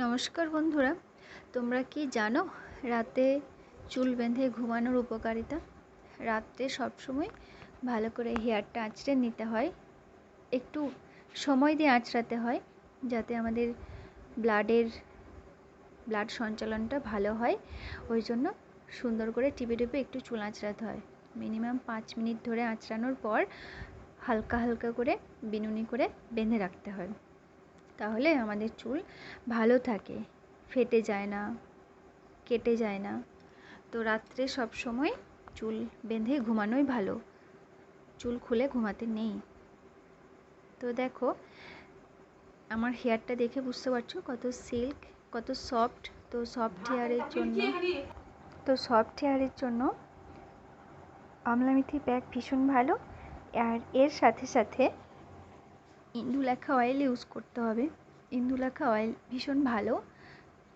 নমস্কার বন্ধুরা, তোমরা কি জানো রাতে চুল বেঁধে ঘুমানোর উপকারিতা? রাত্রে সবসময় ভালো করে হেয়ারটা আঁচড়ে নিতে হয়, একটু সময় দিয়ে আঁচড়াতে হয় যাতে আমাদের ব্লাড সঞ্চালনটা ভালো হয়। ওই জন্য সুন্দর করে টিপে টিপে একটু চুল আঁচড়াতে হয়। মিনিমাম 5 মিনিট ধরে আঁচড়ানোর পর হালকা হালকা করে বিনুনি করে বেঁধে রাখতে হয়, তাহলে আমাদের চুল ভালো থাকে, ফেটে যায় না, কেটে যায় না। তো রাত্রে সব সময় চুল বেঁধে ঘুমানোই ভালো, চুল খুলে ঘুমাতে নেই। তো দেখো আমার হেয়ারটা দেখে বুঝতে পারছো কত সিল্ক, কত সফট। তো সফট হেয়ারের জন্য আমলা মেথি প্যাক ভীষণ ভালো। আর এর সাথে সাথে ইন্দুলেখা অয়েল ইউজ করতে হবে। ইন্দুলেখা অয়েল ভীষণ ভালো,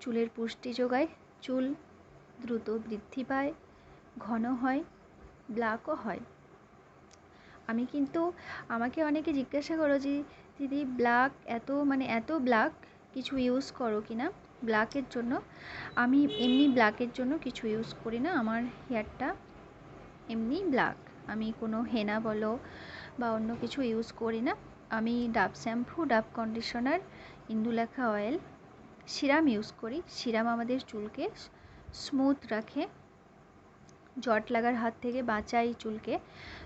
চুলের পুষ্টি যোগায়, চুল দ্রুত বৃদ্ধি পায়, ঘন হয়, ব্ল্যাকও হয়। আমাকে অনেকে জিজ্ঞাসা করো যে দিদি এত ব্ল্যাক কিছু ইউজ করো কি না ব্ল্যাকের জন্য। আমি এমনি ব্ল্যাকের জন্য কিছু ইউজ করি না, আমার হেয়ারটা এমনি ব্ল্যাক। আমি কোনো হেনা বলো বা অন্য কিছু ইউজ করি না। আমি ডাব শ্যাম্পু, ডাব conditioner, Indulekha oil, serum use করি। সিরাম আমাদের চুলকে স্মুথ রাখে, জট লাগার হাত থেকে বাঁচায় চুলকে।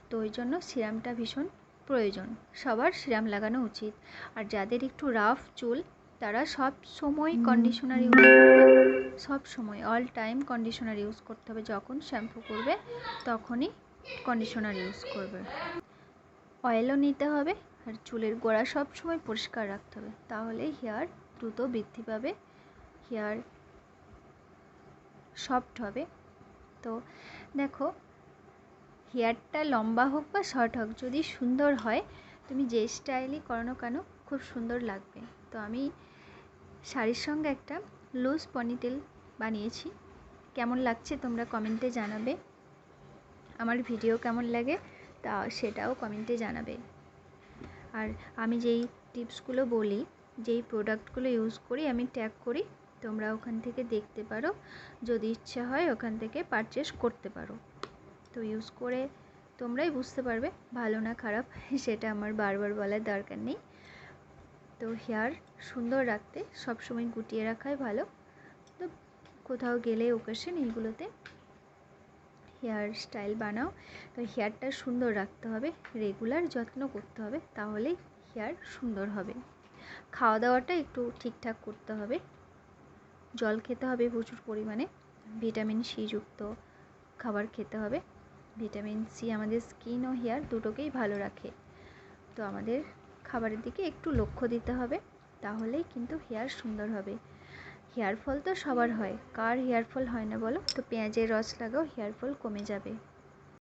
তো ওই জন্য সিরামটা ভীষণ প্রয়োজন, সবার সিরাম লাগানো উচিত। আর যাদের একটু রাফ চুল তারা সব সময় কন্ডিশনার ইউজ করবে, সব সময় অল টাইম কন্ডিশনার ইউজ করতে হবে। যখন শ্যাম্পু করবে তখনই কন্ডিশনার ইউজ করবে। অয়েলও নিতে হবে আর চুলের গোড়া সব সময় পরিষ্কার রাখতে হবে, তাহলে হেয়ার দ্রুত বৃদ্ধি পাবে, হেয়ার সফট হবে। তো দেখো হেয়ারটা লম্বা হোক বা শর্ট হোক, যদি সুন্দর হয় তুমি যে স্টাইলই করো না কেন খুব সুন্দর লাগবে। তো আমি শাড়ির সঙ্গে একটা লুজ পনিটেল বানিয়েছি, কেমন লাগছে তোমরা কমেন্টে জানাবে। আমার ভিডিও কেমন লাগে তা সেটাও কমেন্টে জানাবে। আর আমি যেই টিপসগুলো বলি, যেই প্রোডাক্টগুলো ইউজ করি আমি ট্যাগ করি, তোমরা ওখান থেকে দেখতে পারো, যদি ইচ্ছা হয় ওখান থেকে পারচেস করতে পারো। তো ইউজ করে তোমরাই বুঝতে পারবে ভালো না খারাপ, সেটা আমার বারবার বলার দরকার নেই। তো হেয়ার সুন্দর রাখতে সবসময় গুটিয়ে রাখাই ভালো। তো কোথাও গেলে ওকেশন এইগুলোতে হেয়ার স্টাইল বানাও। তো হেয়ারটা সুন্দর রাখতে হবে, রেগুলার যত্ন করতে হবে, তাহলেই হেয়ার সুন্দর হবে। খাওয়া দাওয়াটা একটু ঠিকঠাক করতে হবে, জল খেতে হবে প্রচুর পরিমাণে, ভিটামিন সি যুক্ত খাবার খেতে হবে। ভিটামিন সি আমাদের স্কিন ও হেয়ার দুটোকেই ভালো রাখে। তো আমাদের খাবারের দিকে একটু লক্ষ্য দিতে হবে, তাহলেই কিন্তু হেয়ার সুন্দর হবে। হেয়ার ফল তো সবার হয়, কার হেয়ার ফল হয় না বলো? তো পেঁয়াজের রস লাগাও, হেয়ার ফল কমে যাবে।